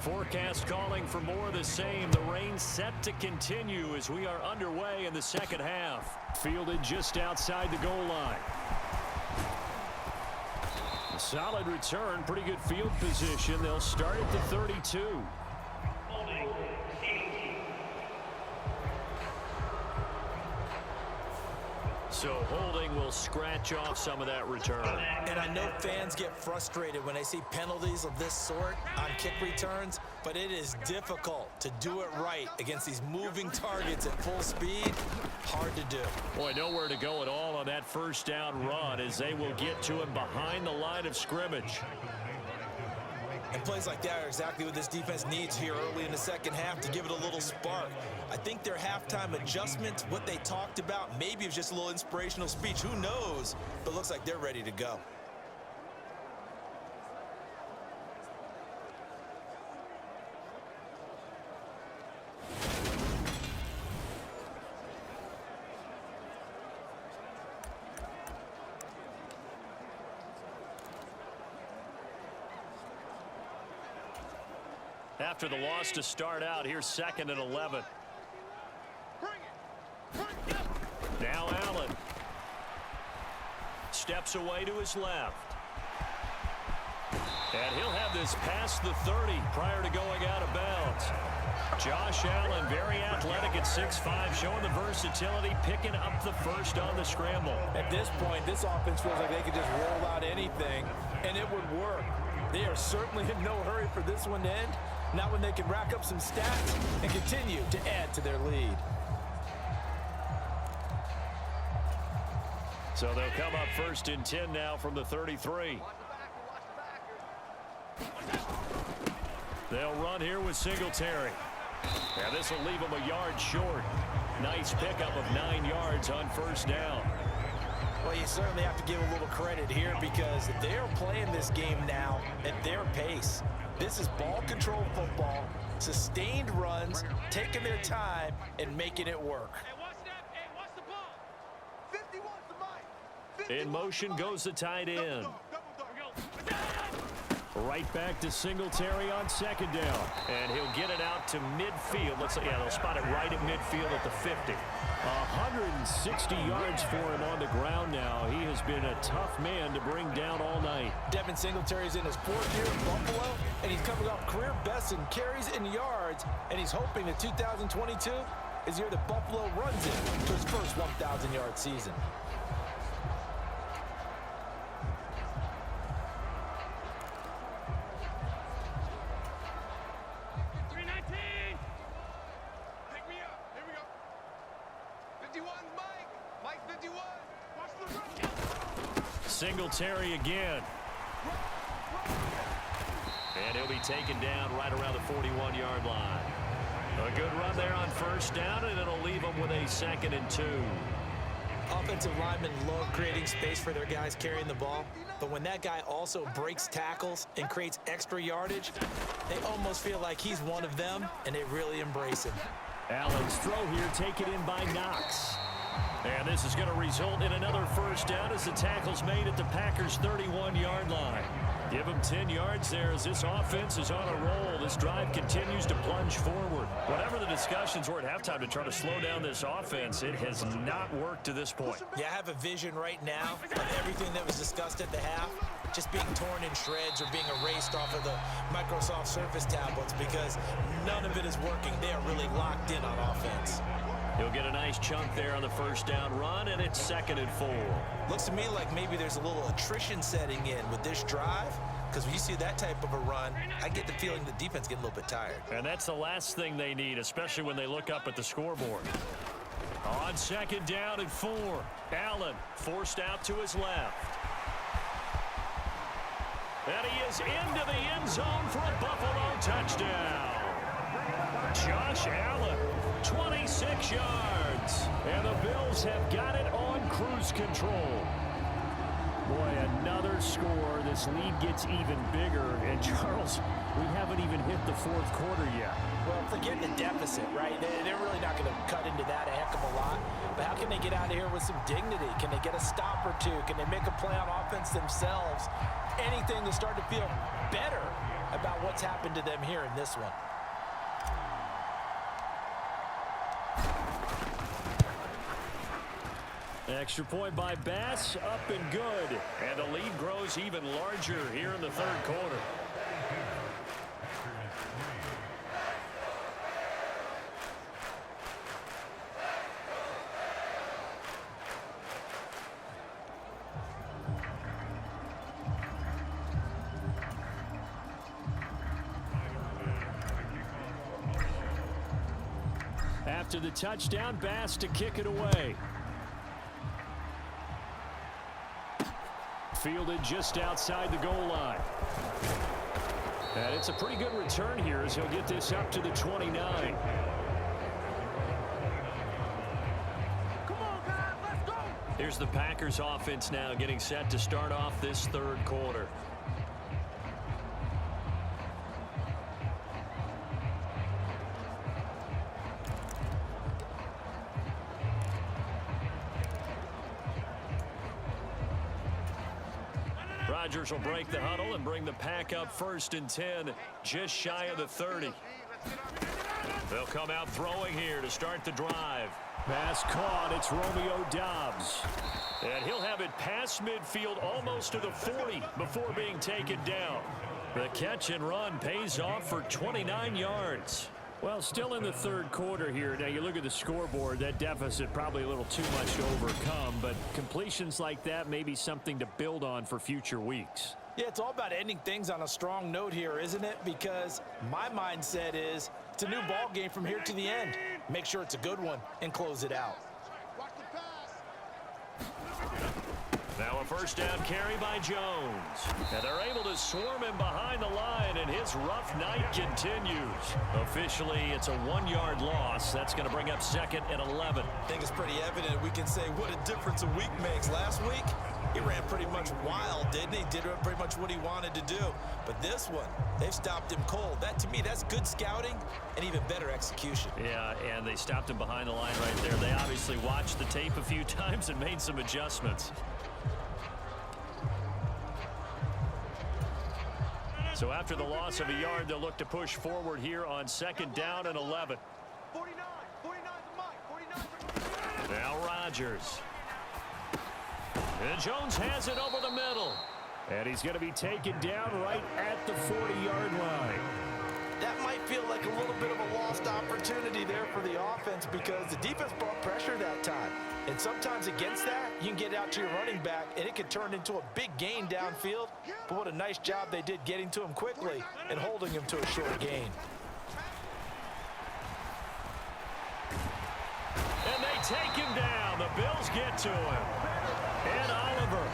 Forecast calling for more of the same. The rain set to continue as we are underway in the second half. Fielded just outside the goal line. A solid return, pretty good field position. They'll start at the 32. So holding will scratch off some of that return. And I know fans get frustrated when they see penalties of this sort on kick returns, but it is difficult to do it right against these moving targets at full speed. Hard to do. Boy, nowhere to go at all on that first down run as they will get to him behind the line of scrimmage. And plays like that are exactly what this defense needs here early in the second half to give it a little spark. I think their halftime adjustments, what they talked about, maybe it was just a little inspirational speech. Who knows? But it looks like they're ready to go. After the loss to start out, here's 2nd and 11. Now Allen. Steps away to his left. And he'll have this past the 30 prior to going out of bounds. Josh Allen, very athletic at 6'5", showing the versatility, picking up the first on the scramble. At this point, this offense feels like they could just roll out anything, and it would work. They are certainly in no hurry for this one to end. Not when they can rack up some stats and continue to add to their lead. So they'll come up 1st and 10 now from the 33. They'll run here with Singletary. And this will leave them a yard short. Nice pickup of 9 yards on 1st down. Well, you certainly have to give a little credit here because they're playing this game now at their pace. This is ball control football, sustained runs, taking their time, and making it work. In motion goes the tight end. Right back to Singletary on 2nd down. And he'll get it out to midfield. Looks like, yeah, they'll spot it right at midfield at the 50. 160 yards for him on the ground now. He has been a tough man to bring down all night. Devin Singletary's in his 4th year in Buffalo, and he's coming off career bests in carries and yards, and he's hoping that 2022 is the year that Buffalo runs it to his first 1,000-yard season. Singletary again. And he'll be taken down right around the 41-yard line. A good run there on 1st down, and it'll leave them with a 2nd and 2. Offensive linemen love creating space for their guys carrying the ball, but when that guy also breaks tackles and creates extra yardage, they almost feel like he's one of them, and they really embrace him. Allen's throw here taken in by Knox. And this is going to result in another 1st down as the tackle's made at the Packers' 31-yard line. Give them 10 yards there as this offense is on a roll. This drive continues to plunge forward. Whatever the discussions were at halftime to try to slow down this offense, it has not worked to this point. Yeah, I have a vision right now of everything that was discussed at the half just being torn in shreds or being erased off of the Microsoft Surface tablets because none of it is working. They are really locked in on offense. He'll get a nice chunk there on the 1st down run, and it's 2nd and 4. Looks to me like maybe there's a little attrition setting in with this drive, because when you see that type of a run, I get the feeling the defense getting a little bit tired. And that's the last thing they need, especially when they look up at the scoreboard. On 2nd down and 4, Allen forced out to his left. And he is into the end zone for a Buffalo touchdown. Josh Allen, 26 yards. And the Bills have got it on cruise control. Boy, another score. This lead gets even bigger. And, Charles, we haven't even hit the 4th quarter yet. Well, forget the deficit, right? They're really not going to cut into that a heck of a lot. But how can they get out of here with some dignity? Can they get a stop or two? Can they make a play on offense themselves? Anything to start to feel better about what's happened to them here in this one. Extra point by Bass, up and good. And the lead grows even larger here in the third quarter. After the touchdown, Bass to kick it away. Fielded just outside the goal line. And it's a pretty good return here as he'll get this up to the 29. Come on, guys, let's go. Here's the Packers offense now getting set to start off this third quarter. Rodgers will break the huddle and bring the Pack up 1st and 10, just shy of the 30. They'll come out throwing here to start the drive. Pass caught. It's Romeo Doubs. And he'll have it past midfield almost to the 40 before being taken down. The catch and run pays off for 29 yards. Well, still in the third quarter here. Now, you look at the scoreboard, that deficit probably a little too much to overcome, but completions like that may be something to build on for future weeks. Yeah, it's all about ending things on a strong note here, isn't it? Because my mindset is it's a new ball game from here to the end. Make sure it's a good one and close it out. Now a first down carry by Jones. And they're able to swarm him behind the line, and his rough night continues. Officially, it's a 1-yard loss. That's going to bring up 2nd and 11. I think it's pretty evident we can say what a difference a week makes. Last week, he ran pretty much wild, didn't he? Did pretty much what he wanted to do. But this one, they've stopped him cold. That, to me, that's good scouting and even better execution. Yeah, and they stopped him behind the line right there. They obviously watched the tape a few times and made some adjustments. So after the loss of a yard, they'll look to push forward here on 2nd down and 11. 49 the mic. Now Rodgers. And Jones has it over the middle. And he's going to be taken down right at the 40-yard line. That might feel like a little bit of a lost opportunity there for the offense because the defense brought pressure that time. And sometimes against that, you can get out to your running back, and it could turn into a big gain downfield. But what a nice job they did getting to him quickly and holding him to a short gain. And they take him down. The Bills get to him. And Oliver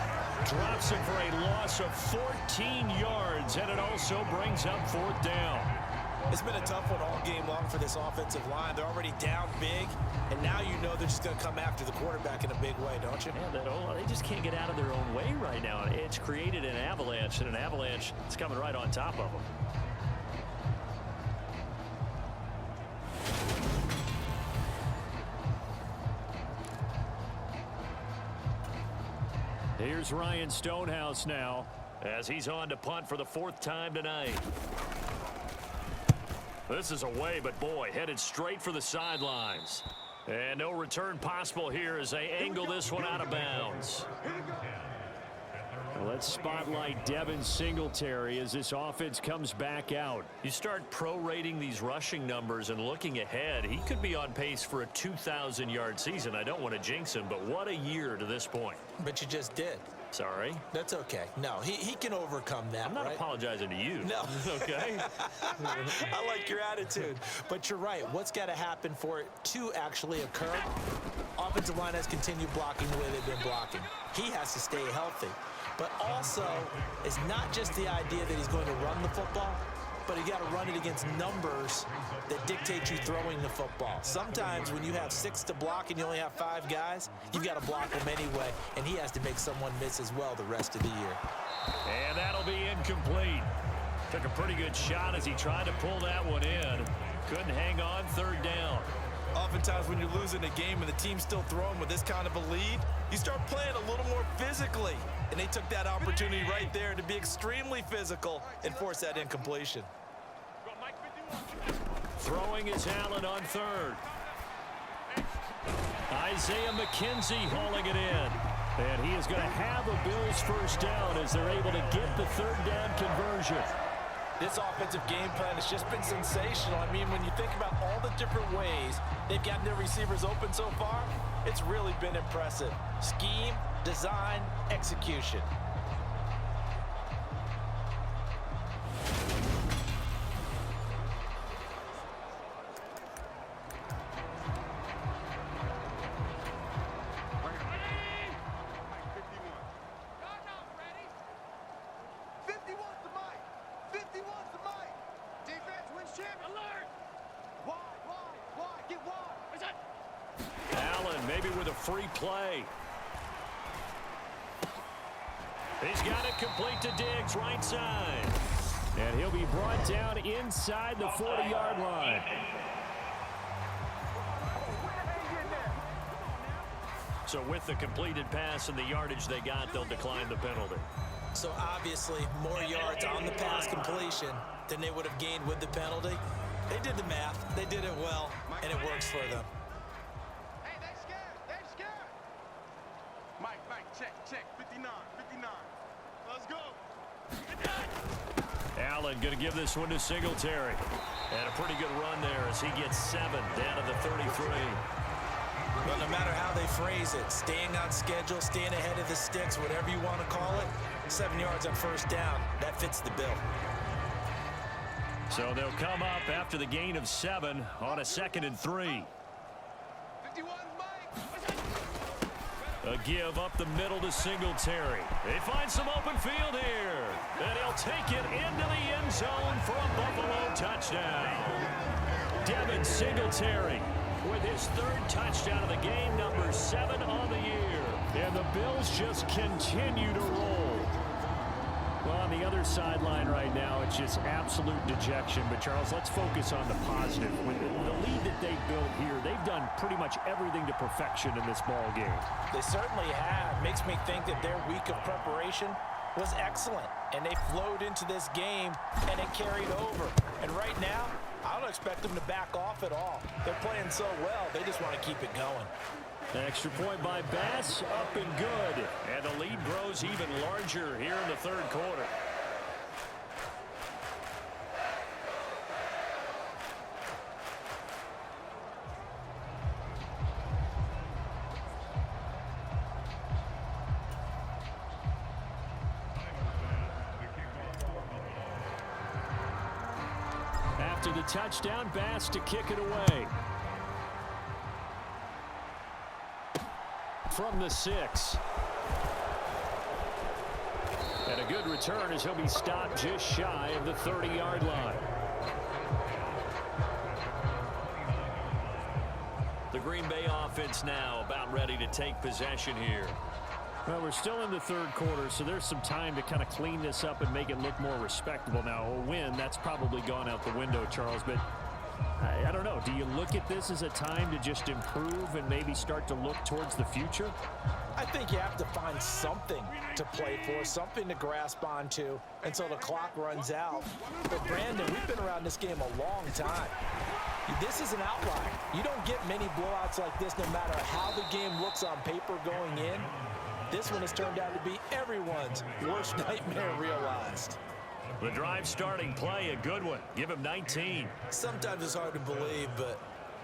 drops him for a loss of 14 yards, and it also brings up 4th down. It's been a tough one all game long for this offensive line. They're already down big, and now you know they're just going to come after the quarterback in a big way, don't you? Yeah, they just can't get out of their own way right now. It's created an avalanche, and an avalanche is coming right on top of them. Here's Ryan Stonehouse now as he's on to punt for the 4th time tonight. This is away, but boy, headed straight for the sidelines. And no return possible here as they angle this one out of bounds. Well, let's spotlight Devin Singletary as this offense comes back out. You start prorating these rushing numbers and looking ahead, he could be on pace for a 2,000-yard season. I don't want to jinx him, but what a year to this point. But you just did. Sorry. That's okay. No, he can overcome that, I'm not right? apologizing to you. No. Okay? I like your attitude. But you're right. What's got to happen for it to actually occur? Offensive line has continued blocking the way they've been blocking. He has to stay healthy. But also, it's not just the idea that he's going to run the football, but you got to run it against numbers that dictate you throwing the football. Sometimes when you have 6 to block and you only have 5 guys, you've got to block them anyway, and he has to make someone miss as well the rest of the year. And that'll be incomplete. Took a pretty good shot as he tried to pull that one in. Couldn't hang on 3rd down. Oftentimes when you're losing a game and the team's still throwing with this kind of a lead, you start playing a little more physically. And they took that opportunity right there to be extremely physical and force that incompletion. Throwing is Allen on third. Isaiah McKenzie hauling it in. And he is going to have a Bills first down as they're able to get the third down conversion. This offensive game plan has just been sensational. I mean, when you think about all the different ways they've gotten their receivers open so far, it's really been impressive. Scheme, design, execution. Allen maybe with a free play. He's got it complete to Diggs, right side. And he'll be brought down inside the 40-yard line. So with the completed pass and the yardage they got, they'll decline the penalty. So obviously more yards on the pass completion than they would have gained with the penalty. They did the math. They did it well, and it works for them. Hey, they scared. They scared. Mike, check. 59. Let's go. Allen going to give this one to Singletary. And a pretty good run there as he gets 7 down to the 33. But no matter how they phrase it, staying on schedule, staying ahead of the sticks, whatever you want to call it, 7 yards on first down, that fits the bill. So they'll come up after the gain of 7 on a 2nd and 3. 51, Mike. A give up the middle to Singletary. They find some open field here. And he'll take it into the end zone for a Buffalo touchdown. Devin Singletary with his 3rd touchdown of the game, number 7 on the year. And the Bills just continue to roll. Well, on the other sideline right now, it's just absolute dejection. But, Charles, let's focus on the positive. With the lead that they've built here, they've done pretty much everything to perfection in this ball game. They certainly have. Makes me think that their week of preparation was excellent. And they flowed into this game, and it carried over. And right now, I don't expect them to back off at all. They're playing so well, they just want to keep it going. Extra point by Bass, up and good. And the lead grows even larger here in the 3rd quarter. After the touchdown, Bass to kick it away. From the 6. And a good return as he'll be stopped just shy of the 30-yard line. The Green Bay offense now about ready to take possession here. Well, we're still in the 3rd quarter, so there's some time to kind of clean this up and make it look more respectable. Now, a win, that's probably gone out the window, Charles, but I don't know. Do you look at this as a time to just improve and maybe start to look towards the future? I think you have to find something to play for, something to grasp onto until the clock runs out. But, Brandon, we've been around this game a long time. This is an outlier. You don't get many blowouts like this no matter how the game looks on paper going in. This one has turned out to be everyone's worst nightmare realized. The drive starting play, a good one. Give him 19. Sometimes it's hard to believe, but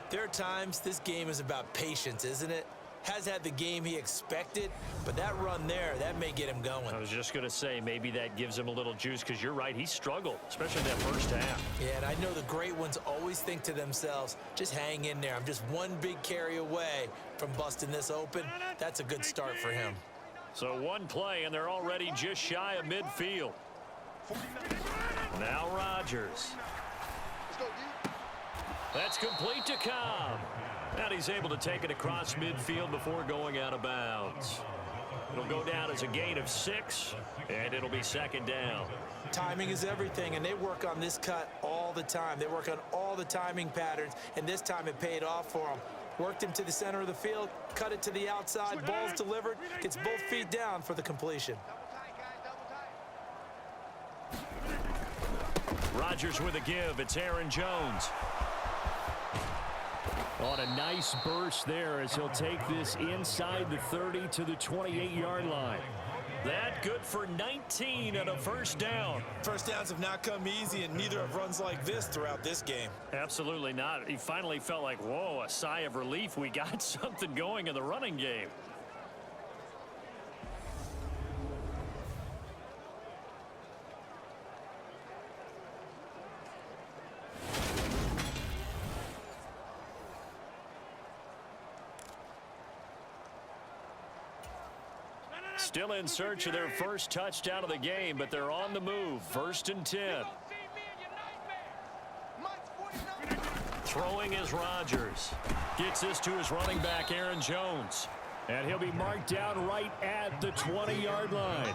there are times this game is about patience, isn't it? Has had the game he expected, but that run there, that may get him going. I was just going to say, maybe that gives him a little juice, because you're right, he struggled, especially in that first half. Yeah, and I know the great ones always think to themselves, just hang in there. I'm just one big carry away from busting this open. That's a good start for him. So one play, and they're already just shy of midfield. Now Rodgers. That's complete to Cobb. And he's able to take it across midfield before going out of bounds. It'll go down as a gain of 6, and it'll be 2nd down. Timing is everything, and they work on this cut all the time. They work on all the timing patterns, and this time it paid off for them. Worked him to the center of the field, cut it to the outside, ball's delivered, gets both feet down for the completion. Rodgers with a give. It's Aaron Jones. On a nice burst there as he'll take this inside the 30 to the 28-yard line. That good for 19 and a first down. First downs have not come easy, and neither have runs like this throughout this game. Absolutely not. He finally felt like, whoa, a sigh of relief. We got something going in the running game. Still in search of their first touchdown of the game, but they're on the move. 1st and 10. Throwing is Rodgers. Gets this to his running back, Aaron Jones. And he'll be marked down right at the 20-yard line.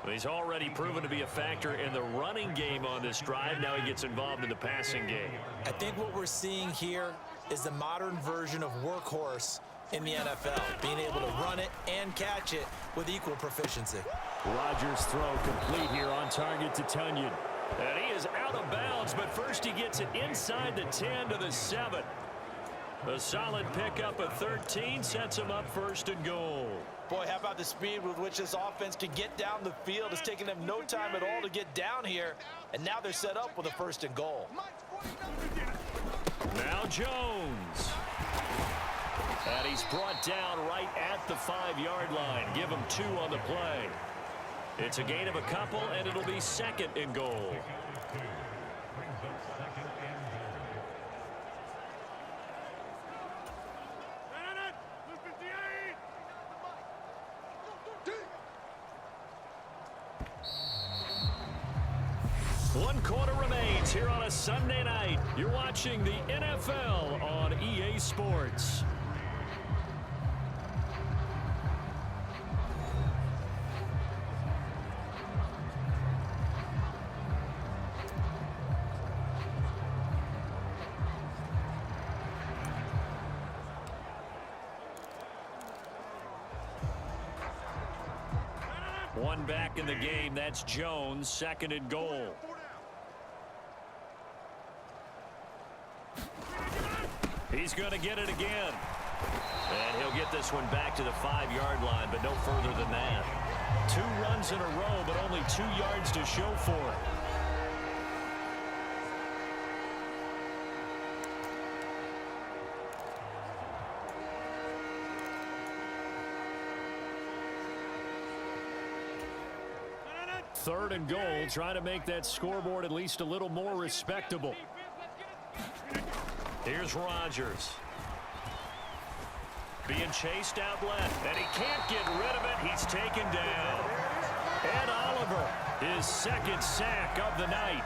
He's already proven to be a factor in the running game on this drive. Now he gets involved in the passing game. I think what we're seeing here is the modern version of workhorse in the NFL, being able to run it and catch it with equal proficiency. Rodgers' throw complete here on target to Tunyon. And he is out of bounds, but first he gets it inside the 10 to the 7. A solid pickup of 13 sets him up 1st and goal. Boy, how about the speed with which this offense can get down the field? It's taken them no time at all to get down here, and now they're set up with a 1st and goal. Now Jones. And he's brought down right at the 5-yard line. Give him 2 on the play. It's a gain of a couple, and it'll be 2nd and goal. One quarter remains here on a Sunday night. You're watching the NFL on EA Sports. One back in the game. That's Jones. 2nd and goal. He's going to get it again. And he'll get this one back to the 5-yard line, but no further than that. 2 runs in a row, but only 2 yards to show for it. Third and goal, trying to make that scoreboard at least a little more respectable. Here's Rodgers. Being chased out left, and he can't get rid of it. He's taken down. Ed Oliver, his 2nd sack of the night.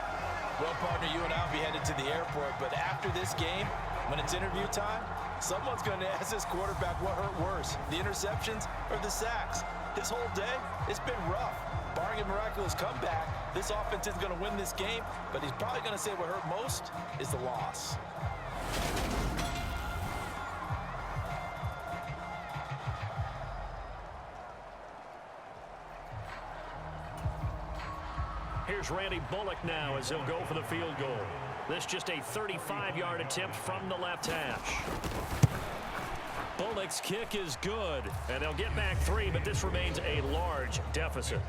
Well, partner, you and I will be headed to the airport, but after this game, when it's interview time, someone's going to ask this quarterback what hurt worse, the interceptions or the sacks. This whole day, it's been rough. Barring a miraculous comeback, this offense isn't going to win this game, but he's probably going to say what hurt most is the loss. Here's Randy Bullock now as he'll go for the field goal. This just a 35-yard attempt from the left hash. Bullock's kick is good, and they'll get back 3, but this remains a large deficit.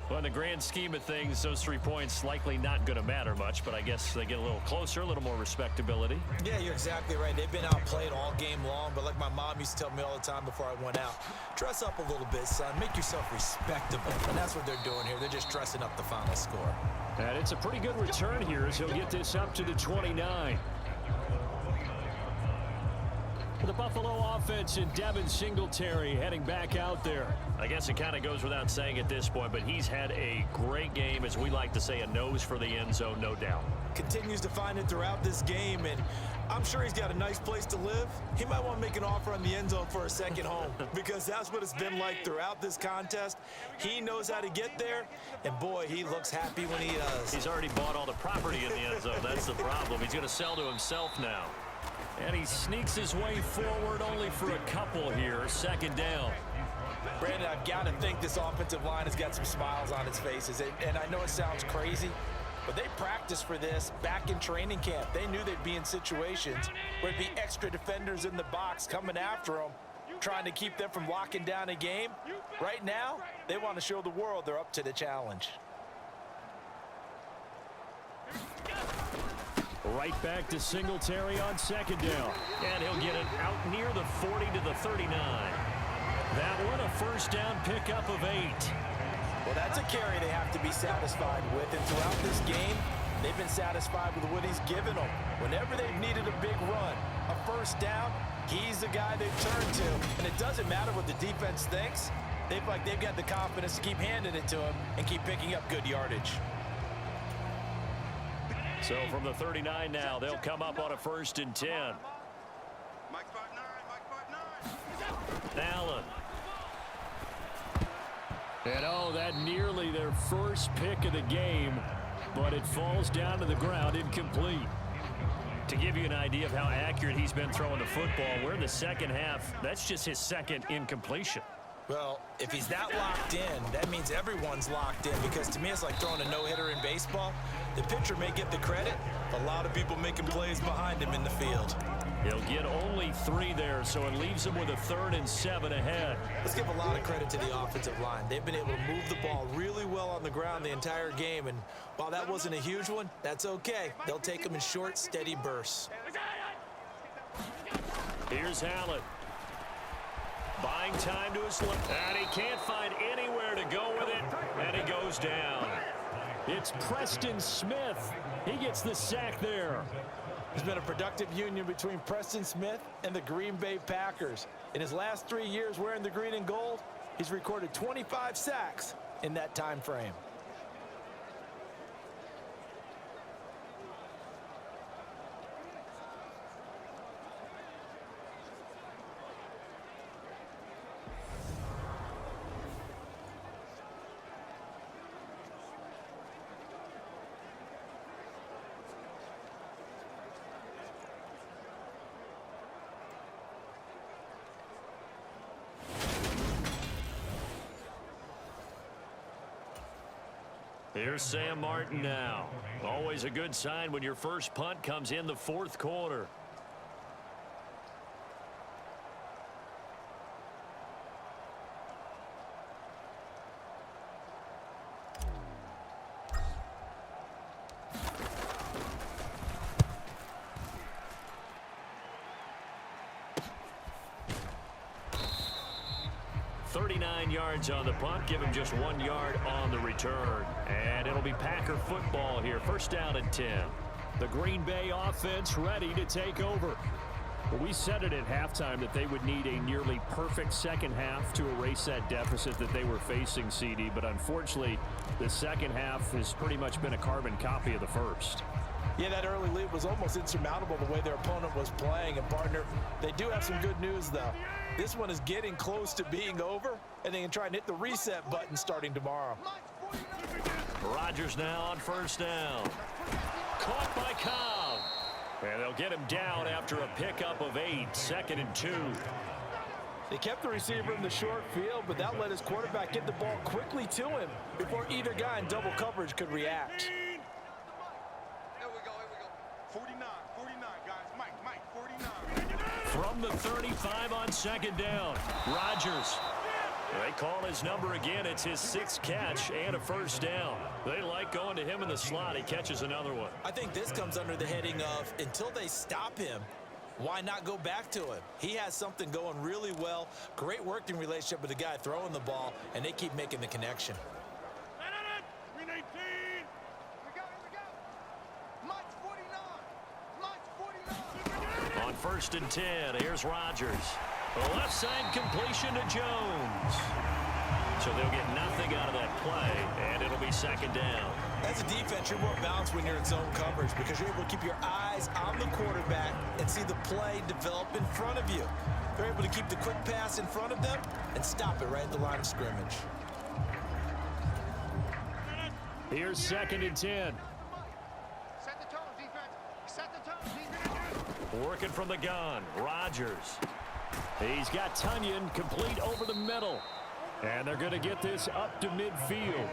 Well, in the grand scheme of things, those 3 points likely not going to matter much, but I guess they get a little closer, a little more respectability. Yeah, you're exactly right. They've been outplayed all game long, but like my mom used to tell me all the time before I went out, dress up a little bit, son. Make yourself respectable. And that's what they're doing here. They're just dressing up the final score. And it's a pretty good return here as he'll get this up to the 29. The Buffalo offense and Devin Singletary heading back out there. I guess it kind of goes without saying at this point, but he's had a great game, as we like to say, a nose for the end zone, no doubt. Continues to find it throughout this game, and I'm sure he's got a nice place to live. He might want to make an offer on the end zone for a second home because that's what it's been like throughout this contest. He knows how to get there, and boy, he looks happy when he does. He's already bought all the property in the end zone. That's the problem. He's going to sell to himself now. And he sneaks his way forward only for a couple here. Second down. Brandon, I've got to think this offensive line has got some smiles on its faces. And I know it sounds crazy, but they practiced for this back in training camp. They knew they'd be in situations where there'd be extra defenders in the box coming after them, trying to keep them from locking down a game. Right now, they want to show the world they're up to the challenge. Right back to Singletary on second down. And he'll get it out near the 40 to the 39. That one a first down pickup of 8. Well, that's a carry they have to be satisfied with. And throughout this game, they've been satisfied with what he's given them. Whenever they've needed a big run, a first down, he's the guy they've turned to. And it doesn't matter what the defense thinks. They've got the confidence to keep handing it to him and keep picking up good yardage. So from the 39 now, they'll come up on a 1st and 10. Mike 5'9", Mike 5'9". Allen. And oh, that nearly their first pick of the game, but it falls down to the ground incomplete. To give you an idea of how accurate he's been throwing the football, we're in the second half. That's just his second incompletion. Well, if he's that locked in, that means everyone's locked in, because to me it's like throwing a no-hitter in baseball. The pitcher may get the credit, a lot of people making plays behind him in the field. He'll get only 3 there, so it leaves him with a 3rd and 7 ahead. Let's give a lot of credit to the offensive line. They've been able to move the ball really well on the ground the entire game, and while that wasn't a huge one, that's okay. They'll take them in short, steady bursts. Here's Allen. Buying time to his left, and he can't find anywhere to go with it, and he goes down. It's Preston Smith. He gets the sack there. There's been a productive union between Preston Smith and the Green Bay Packers. In his last 3 years wearing the green and gold, he's recorded 25 sacks in that time frame. Here's Sam Martin now. Always a good sign when your first punt comes in the 4th quarter. Yards on the punt, give him just 1 yard on the return, and it'll be Packer football here. 1st down and 10. The Green Bay offense ready to take over. Well, we said it at halftime that they would need a nearly perfect second half to erase that deficit that they were facing, CD, but unfortunately the second half has pretty much been a carbon copy of the first. Yeah, that early lead was almost insurmountable the way their opponent was playing. And, partner, they do have some good news, though. This one is getting close to being over, and they can try and hit the reset button starting tomorrow. Rodgers now on 1st down. Caught by Cobb. And they'll get him down after a pickup of 8. 2nd and 2. They kept the receiver in the short field, but that let his quarterback get the ball quickly to him before either guy in double coverage could react. Here we go. 49, guys. Mike, 49. From the 35 on 2nd down. Rodgers. They call his number again. It's his 6th catch and a 1st down. They like going to him in the slot. He catches another one. I think this comes under the heading of, until they stop him, why not go back to him? He has something going really well. Great working relationship with the guy throwing the ball, and they keep making the connection. 319. Here we go. Mike 49. On 1st and 10. Here's Rodgers. The left side completion to Jones. So they'll get nothing out of that play, and it'll be 2nd down. As a defense, you're more balanced when you're in zone coverage because you're able to keep your eyes on the quarterback and see the play develop in front of you. They're able to keep the quick pass in front of them and stop it right at the line of scrimmage. Here's 2nd and 10. Set the tone, defense. Set the tone, defense. Working from the gun, Rodgers. He's got Tunyon complete over the middle. And they're going to get this up to midfield.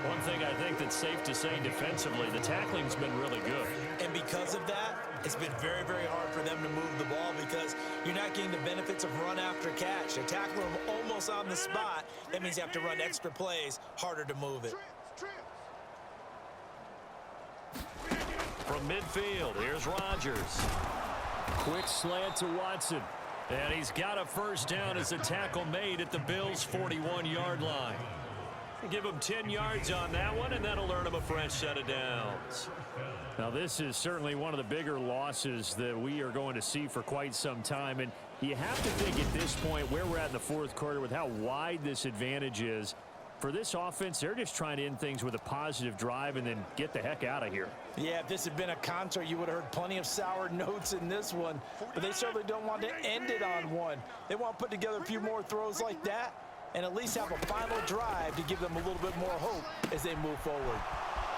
One thing I think that's safe to say defensively, the tackling's been really good. And because of that, it's been very, very hard for them to move the ball because you're not getting the benefits of run after catch. They tackle them almost on the spot. That means you have to run extra plays, harder to move it. From midfield, here's Rodgers. Quick slant to Watson. And he's got a 1st down as a tackle made at the Bills' 41-yard line. Give him 10 yards on that one, and that'll earn him a fresh set of downs. Now, this is certainly one of the bigger losses that we are going to see for quite some time. And you have to think at this point where we're at in the 4th quarter with how wide this advantage is. For this offense, they're just trying to end things with a positive drive and then get the heck out of here. Yeah, if this had been a concert, you would have heard plenty of sour notes in this one. But they certainly don't want to end it on one. They want to put together a few more throws like that and at least have a final drive to give them a little bit more hope as they move forward.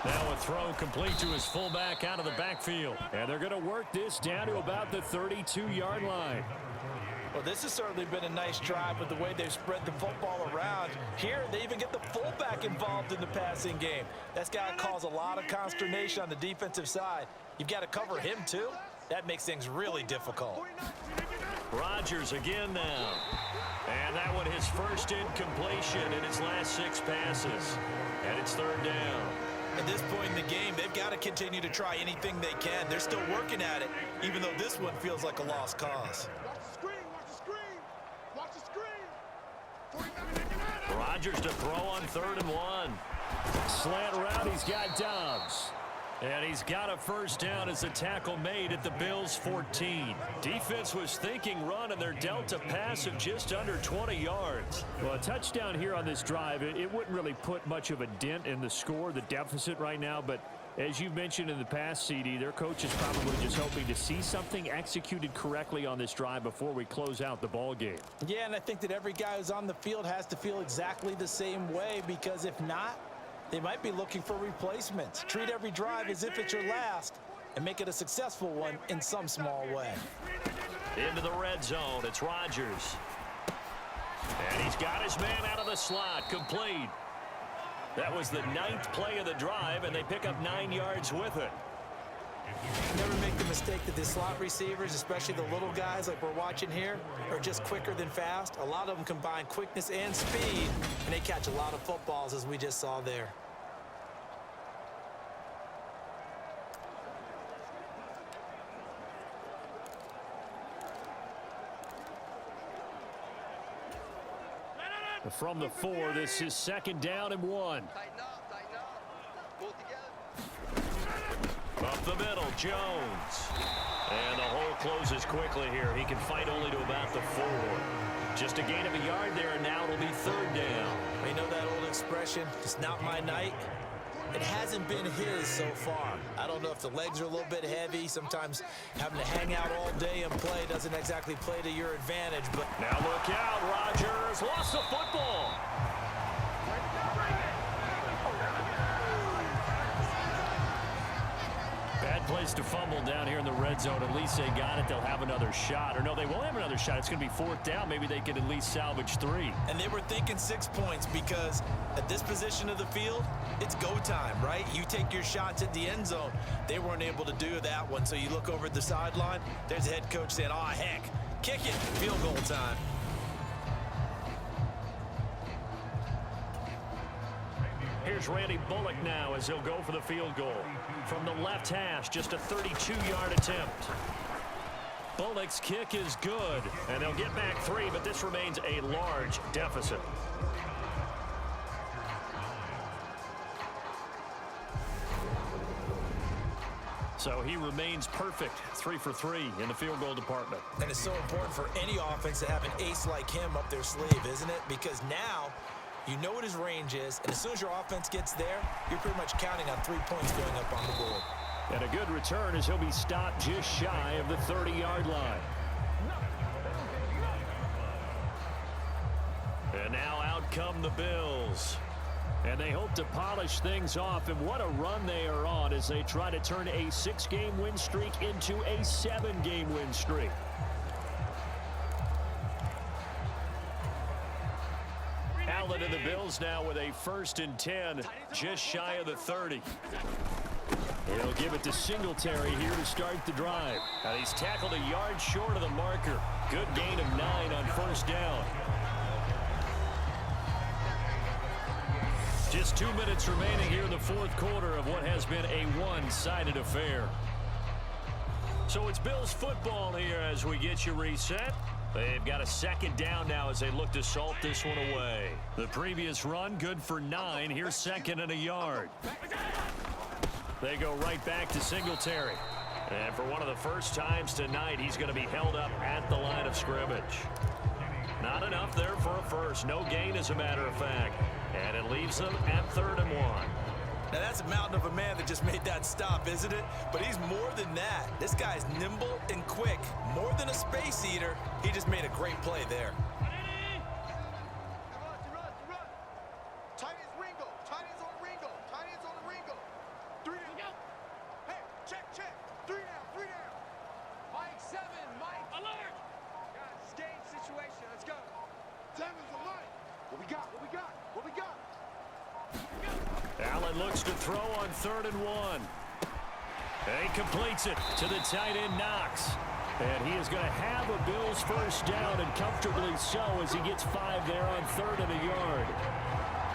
Now a throw complete to his fullback out of the backfield. And they're going to work this down to about the 32-yard line. Well, this has certainly been a nice drive with the way they've spread the football around. Here, they even get the fullback involved in the passing game. That's got to cause a lot of consternation on the defensive side. You've got to cover him, too. That makes things really difficult. Rodgers again now. And that one his 1st incompletion in his last 6 passes. And it's 3rd down. At this point in the game, they've got to continue to try anything they can. They're still working at it, even though this one feels like a lost cause. Rodgers to throw on 3rd and 1. Slant route, he's got Dobbs. And he's got a 1st down as a tackle made at the Bills' 14. Defense was thinking run, and they're dealt a pass of just under 20 yards. Well, a touchdown here on this drive, it wouldn't really put much of a dent in the score, the deficit right now, but as you mentioned in the past, CD, their coach is probably just hoping to see something executed correctly on this drive before we close out the ball game. Yeah, and I think that every guy who's on the field has to feel exactly the same way, because if not, they might be looking for replacements. Treat every drive as if it's your last and make it a successful one in some small way. Into the red zone, it's Rodgers. And he's got his man out of the slot, complete. That was the 9th play of the drive, and they pick up 9 yards with it. Never make the mistake that the slot receivers, especially the little guys like we're watching here, are just quicker than fast. A lot of them combine quickness and speed, and they catch a lot of footballs, as we just saw there. From the 4, this is 2nd down and 1. Tighten up. Pull together. Up the middle, Jones. And the hole closes quickly here. He can fight only to about the 4. Just a gain of a yard there, and now it'll be 3rd down. You know that old expression, it's not my night? It hasn't been his so far. I don't know if the legs are a little bit heavy. Sometimes having to hang out all day and play doesn't exactly play to your advantage. But now look out, Rodgers lost the football. Bad place to fumble down here in the red zone. At least they got it. They'll have another shot. Or no, they won't have another shot. It's going to be 4th down. Maybe they can at least salvage 3. And they were thinking 6 points because at this position of the field, it's go time, right? You take your shots at the end zone. They weren't able to do that one. So you look over at the sideline. There's the head coach saying, oh, heck, kick it. Field goal time. Here's Randy Bullock now as he'll go for the field goal. From the left hash, just a 32-yard attempt. Bullock's kick is good, and they'll get back 3, but this remains a large deficit. So he remains perfect, 3 for 3 in the field goal department. And it's so important for any offense to have an ace like him up their sleeve, isn't it? Because now you know what his range is, and as soon as your offense gets there, you're pretty much counting on 3 points going up on the board. And a good return as he'll be stopped just shy of the 30-yard line. And now out come the Bills. And they hope to polish things off, and what a run they are on as they try to turn a 6-game win streak into a 7-game win streak. Allen and the Bills now with a 1st and 10, just shy of the 30. He'll give it to Singletary here to start the drive. Now he's tackled a yard short of the marker. Good gain of 9 on 1st down. Just 2 minutes remaining here in the 4th quarter of what has been a one-sided affair. So it's Bills football here as we get you reset. They've got a 2nd down now as they look to salt this one away. The previous run good for 9. Here's 2nd and a yard. They go right back to Singletary. And for one of the first times tonight, he's going to be held up at the line of scrimmage. Not enough there for a first. No gain, as a matter of fact. And it leaves them at 3rd and 1. Now that's a mountain of a man that just made that stop, isn't it? But he's more than that. This guy's nimble and quick. More than a space eater. He just made a great play there. Tight ends Ringo. Tight ends on Ringo. Tight ends on the Ringo. 3 down. Hey, check. 3 down. Mike 7. Mike. Alert. Guys, it's game situation. Let's go. 7's alert. What we got? Allen looks to throw on 3rd and 1. And he completes it to the tight end Knox. And he is going to have a Bills 1st down, and comfortably so, as he gets 5 there on 3rd and a yard.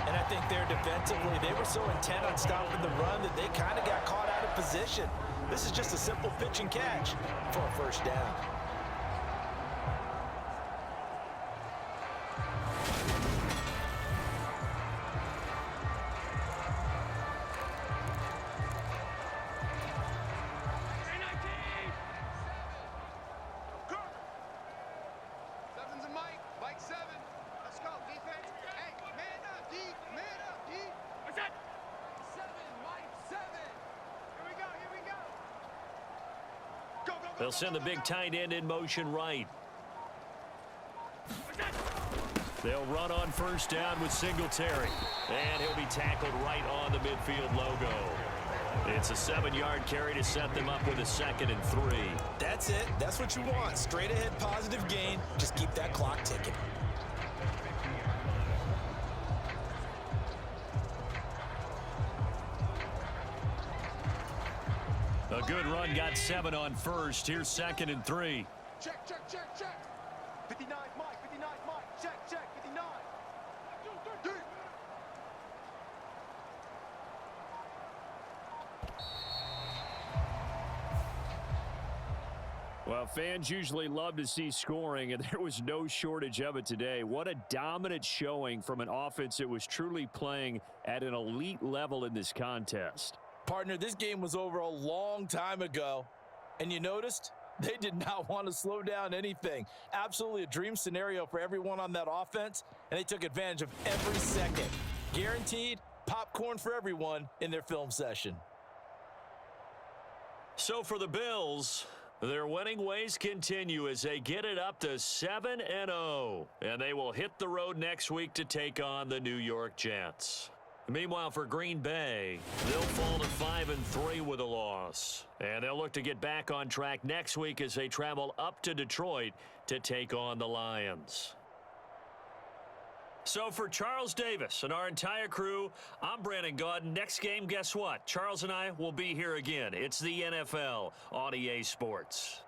And I think there defensively, they were so intent on stopping the run that they kind of got caught out of position. This is just a simple pitch and catch for a 1st down. They'll send the big tight end in motion right. They'll run on 1st down with Singletary. And he'll be tackled right on the midfield logo. It's a 7-yard carry to set them up with a 2nd and 3. That's it. That's what you want. Straight ahead positive gain. Just keep that clock ticking. A good run, got 7 on 1st. Here's 2nd and 3. Check. 59 Mike. Check. 59. 2, 3. Well, fans usually love to see scoring, and there was no shortage of it today. What a dominant showing from an offense that was truly playing at an elite level in this contest. Partner, this game was over a long time ago, and you noticed they did not want to slow down anything. Absolutely a dream scenario for everyone on that offense, and they took advantage of every second. Guaranteed popcorn for everyone in their film session. So for the Bills, their winning ways continue as they get it up to 7-0, and they will hit the road next week to take on the New York Jets. Meanwhile, for Green Bay, they'll fall to 5-3 with a loss. And they'll look to get back on track next week as they travel up to Detroit to take on the Lions. So for Charles Davis and our entire crew, I'm Brandon Gaudin. Next game, guess what? Charles and I will be here again. It's the NFL on EA Sports.